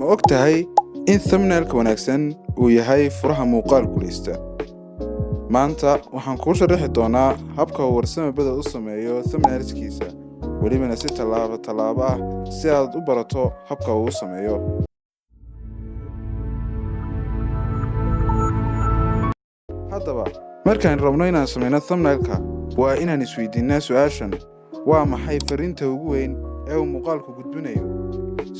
Ma ogtahay in thumbnail-ka wanaagsan uu yahay furaha muuqaal guuleysta? Maanta waxaan kuu sharaxi doonaa habka uu Warsame Bade u sameeyo thumbnail-kiisa, welibana si tallaabo ah si aad u barato habka uu u sameeyo. Haddaba, markaan rabno inaan sameyno thumbnail-ka, waa inaan isweydiinaa su'aashan: waa maxay fariinta ugu weyn ee uu muuqaalku gudbinayo?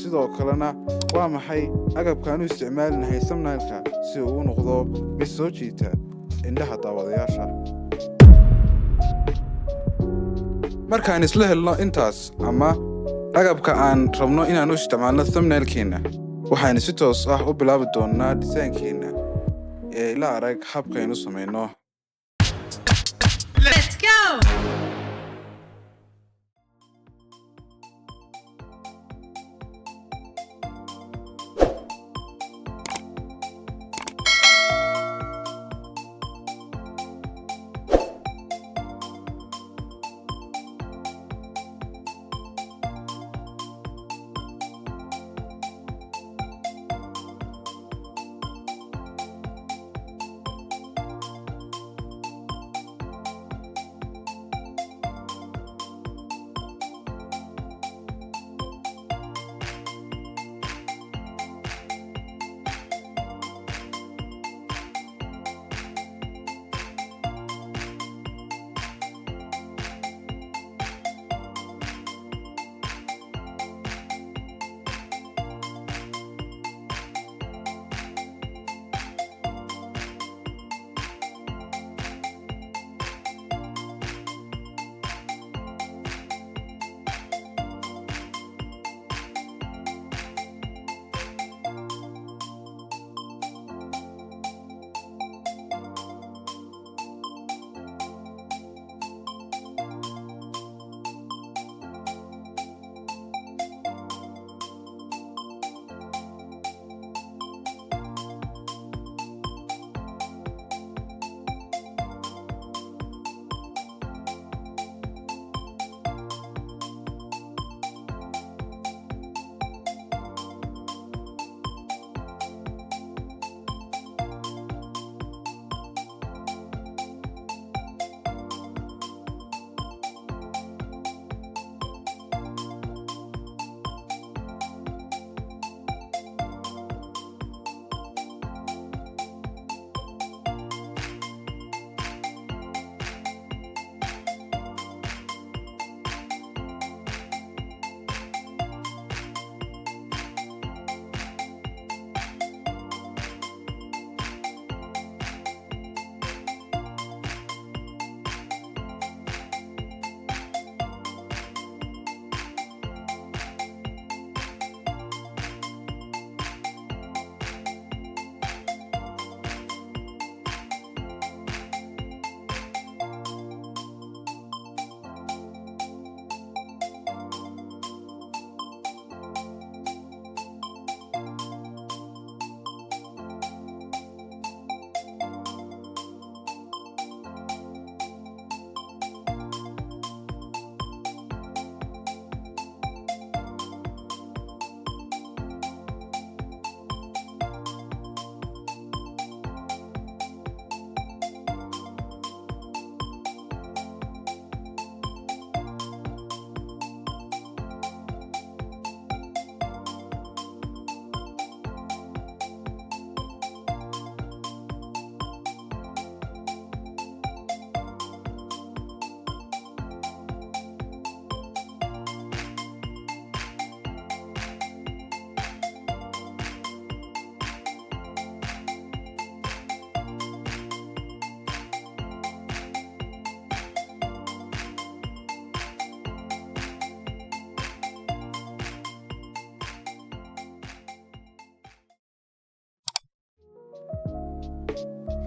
Sidoo kalena, waa maxay agabkaan u isticmaalinahay thumbnail-ka si uu u noqdo mid soo jiita indhaha daawadayaasha? Markaan isla helno intaas ama agabka aan rabno inaan u isticmaalno thumbnail-keena, waxaan si toos ah u bilaabi doonaa design-keena ee ila arag habka aynu sameyno. Let's go!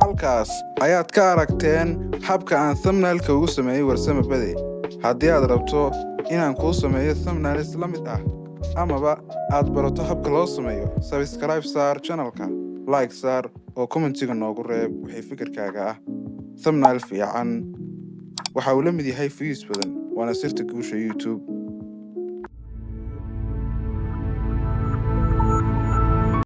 Halkaas ayaad ka aragteen habka aan thumbnail-ka ugu sameeyay Warsame Bade. Haddii aad rabto inaan kuu sameeyo thumbnail isla mid ah amaba aad barato habka loo sameeyo, subscribe saar channel-ka, like saar oo commentiga noogu reeb wixii fikirkaaga ah. Thumbnail fiican waxa uu la mid yahay views badan, waana sirta guusha YouTube.